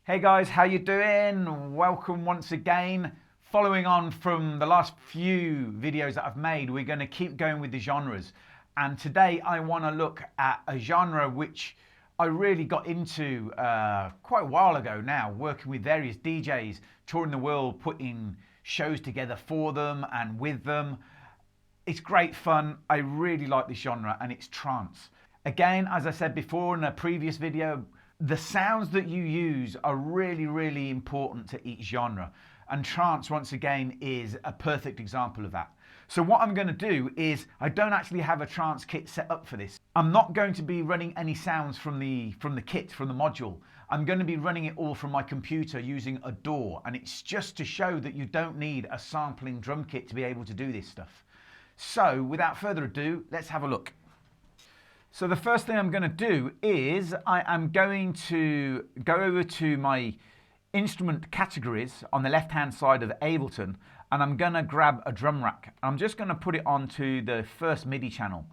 Hey guys, how you doing? Welcome once again. Following on from the last few videos that I've made, we're going to keep going with the genres. And today I want to look at a genre which I really got into quite a while ago now, working with various DJs, touring the world, putting shows together for them and with them. It's great fun. I really like this genre, and it's trance. Again, as I said before in a previous video, the sounds that you use are really important to each genre. And trance, once again, is a perfect example of that. So what I'm going to do is, I don't actually have a trance kit set up for this. I'm not going to be running any sounds from the kit, from the module. I'm going to be running it all from my computer using a DAW. And it's just to show that you don't need a sampling drum kit to be able to do this stuff. So without further ado, let's have a look. So the first thing I'm going to do is I am going to go over to my instrument categories on the left hand side of Ableton, and I'm going to grab a drum rack. I'm just going to put it onto the first MIDI channel.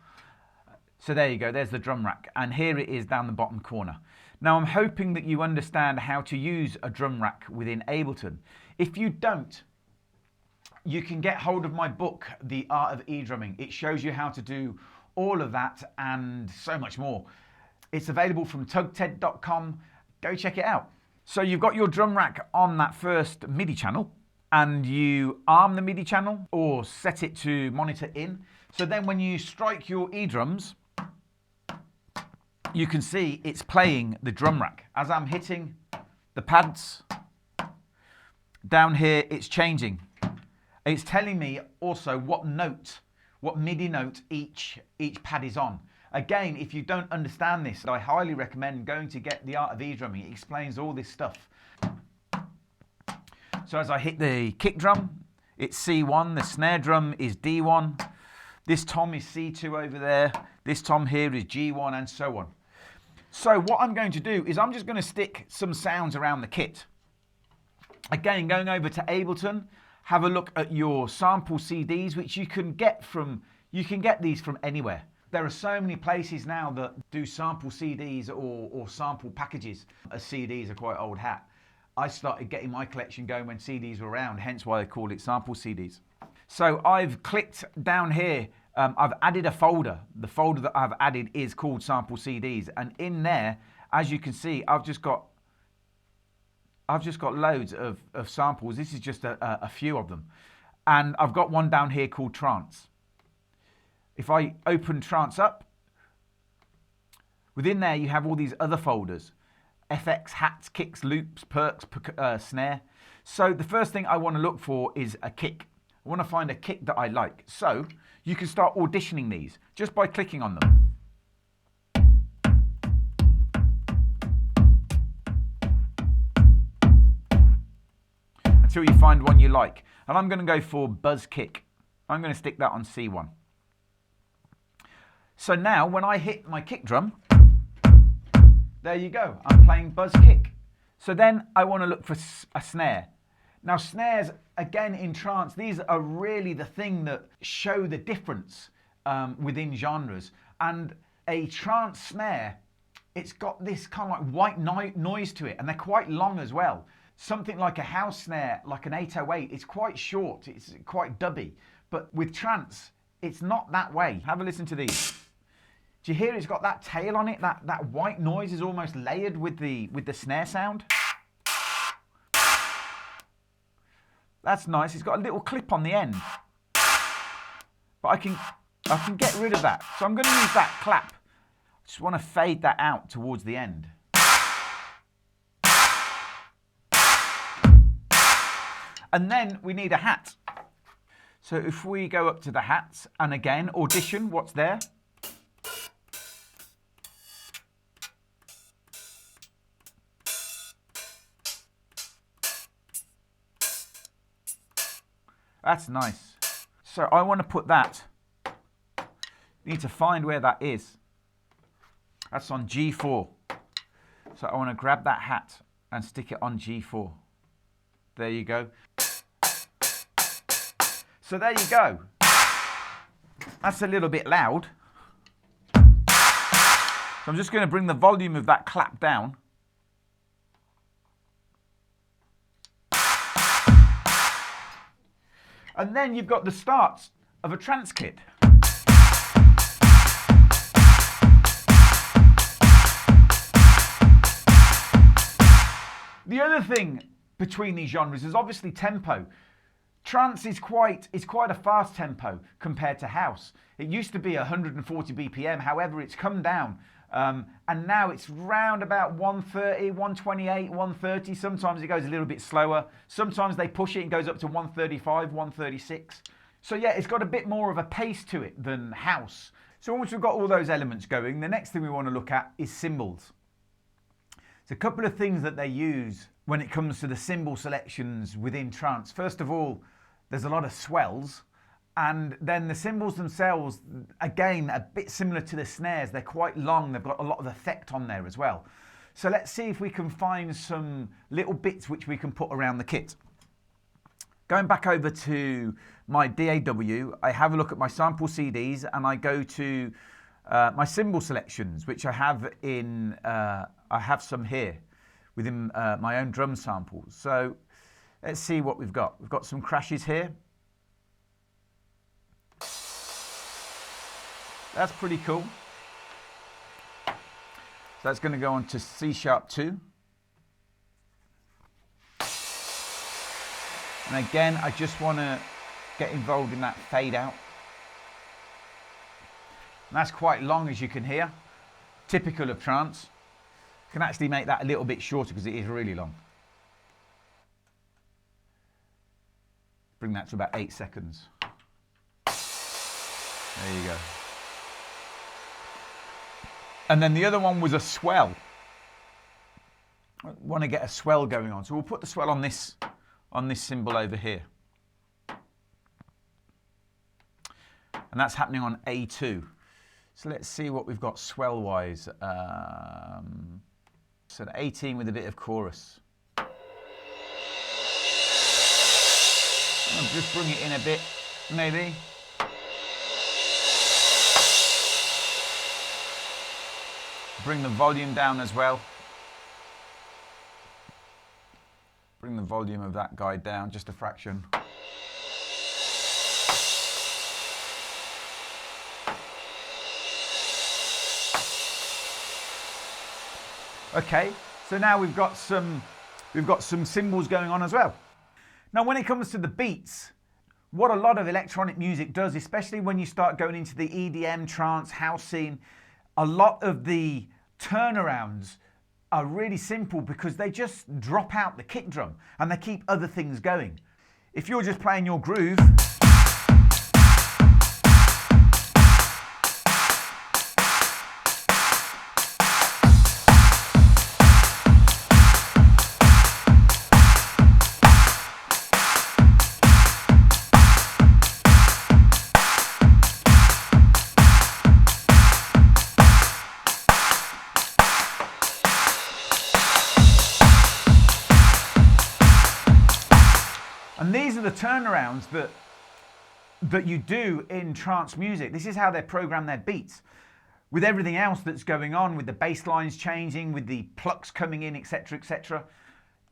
So there you go, there's the drum rack, and here it is down the bottom corner. Now I'm hoping that you understand how to use a drum rack within Ableton. If you don't, you can get hold of my book, The Art of E-Drumming. It shows you how to do all of that and so much more. It's available from tugted.com. Go check it out. So you've got your drum rack on that first MIDI channel, and you arm the MIDI channel or set it to monitor in. So then when you strike your E-drums, you can see it's playing the drum rack. As I'm hitting the pads, down here it's changing. It's telling me also what MIDI note each pad is on. Again, if you don't understand this, I highly recommend going to get The Art of E-Drumming. It explains all this stuff. So as I hit the kick drum, it's C1, the snare drum is D1, this tom is C2 over there, this tom here is G1, and so on. So what I'm going to do is I'm just going to stick some sounds around the kit. Again, going over to Ableton, have a look at your sample CDs, which you can get these from anywhere. There are so many places now that do sample CDs or sample packages. As CDs are quite old hat. I started getting my collection going when CDs were around, hence why I call it sample CDs. So I've clicked down here, I've added a folder. The folder that I've added is called sample CDs, and in there, as you can see, I've just got loads of samples. This is just a few of them. And I've got one down here called Trance. If I open Trance up, within there you have all these other folders. FX, hats, kicks, loops, perks, snare. So the first thing I want to look for is a kick. I want to find a kick that I like. So you can start auditioning these just by clicking on them. Until you find one you like. And I'm going to go for Buzz Kick. I'm going to stick that on C1. So now when I hit my kick drum, there you go, I'm playing Buzz Kick. So then I want to look for a snare. Now snares, again in trance, these are really the thing that show the difference within genres. And a trance snare, it's got this kind of like white noise to it, and they're quite long as well. Something like a house snare, like an 808, it's quite short, it's quite dubby. But with trance, it's not that way. Have a listen to these. Do you hear it's got that tail on it? That white noise is almost layered with the snare sound. That's nice. It's got a little clip on the end. But I can get rid of that. So I'm going to use that clap. I just want to fade that out towards the end. And then we need a hat. So if we go up to the hats, and again, audition, what's there? That's nice. So I want to put that, need to find where that is. That's on G4. So I want to grab that hat and stick it on G4. There you go. So there you go. That's a little bit loud. So I'm just going to bring the volume of that clap down. And then you've got the starts of a trance kit. The other thing between these genres is obviously tempo. Trance is quite a fast tempo compared to house. It used to be 140 BPM, however it's come down. And now it's round about 130, 128, 130. Sometimes it goes a little bit slower. Sometimes they push it and goes up to 135, 136. So yeah, it's got a bit more of a pace to it than house. So once we've got all those elements going, the next thing we want to look at is cymbals. There's a couple of things that they use when it comes to the cymbal selections within trance. First of all, there's a lot of swells, and then the cymbals themselves, again, a bit similar to the snares. They're quite long. They've got a lot of effect on there as well. So let's see if we can find some little bits which we can put around the kit. Going back over to my DAW, I have a look at my sample CDs and I go to my cymbal selections, which I have in, I have some here within my own drum samples. So let's see what we've got. We've got some crashes here. That's pretty cool. So that's going to go on to C#2. And again, I just want to get involved in that fade out. And that's quite long, as you can hear. Typical of trance. Can actually make that a little bit shorter because it is really long. Bring that to about 8 seconds. There you go. And then the other one was a swell. I want to get a swell going on. So we'll put the swell on this cymbal over here. And that's happening on A2. So let's see what we've got swell-wise. So 18 with a bit of chorus. I'll just bring it in a bit, maybe. Bring the volume down as well. Bring the volume of that guy down just a fraction. Okay, so now we've got some cymbals going on as well. Now when it comes to the beats, what a lot of electronic music does, especially when you start going into the EDM, trance, house scene, a lot of the turnarounds are really simple because they just drop out the kick drum and they keep other things going. If you're just playing your groove, and these are the turnarounds that you do in trance music. This is how they program their beats. With everything else that's going on, with the bass lines changing, with the plucks coming in, etc., etc.,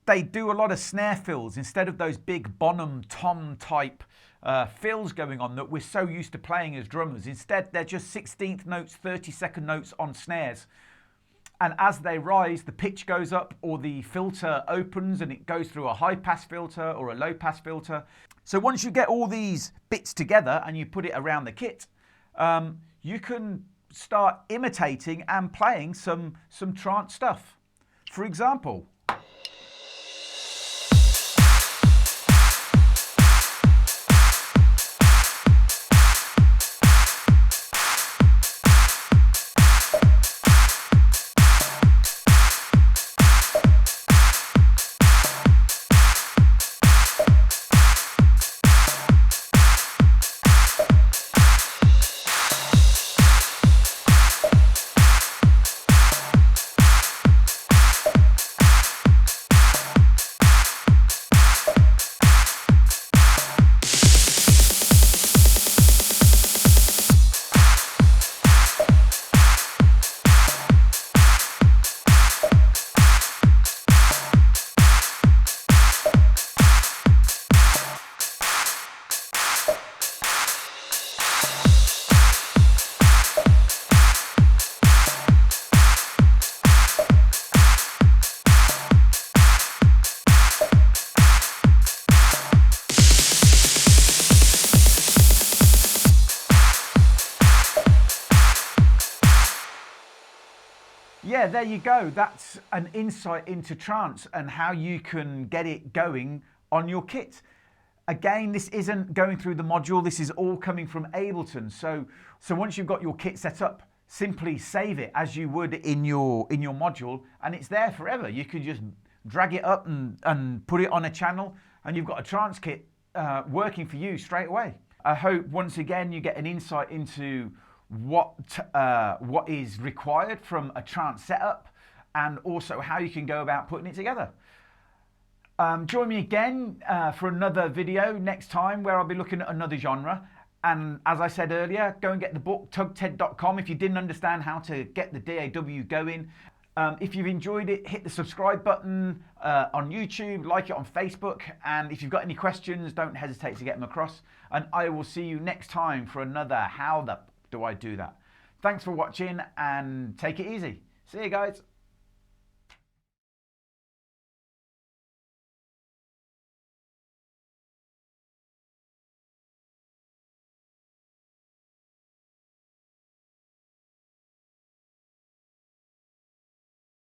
they do a lot of snare fills instead of those big Bonham tom type fills going on that we're so used to playing as drummers. Instead, they're just 16th notes, 32nd notes on snares. And as they rise, the pitch goes up or the filter opens and it goes through a high pass filter or a low pass filter. So once you get all these bits together and you put it around the kit, you can start imitating and playing some trance stuff. For example, yeah, there you go. That's an insight into trance and how you can get it going on your kit. Again, this isn't going through the module. This is all coming from Ableton. So once you've got your kit set up, simply save it as you would in your module, and it's there forever. You could just drag it up and put it on a channel, and you've got a trance kit working for you straight away. I hope once again you get an insight into what is required from a trance setup, and also how you can go about putting it together. Join me again for another video next time, where I'll be looking at another genre. And as I said earlier, go and get the book, tugted.com, if you didn't understand how to get the DAW going. If you've enjoyed it, hit the subscribe button on YouTube, like it on Facebook, and if you've got any questions, don't hesitate to get them across. And I will see you next time for another How the Do I Do That. Thanks for watching, and take it easy. See you guys.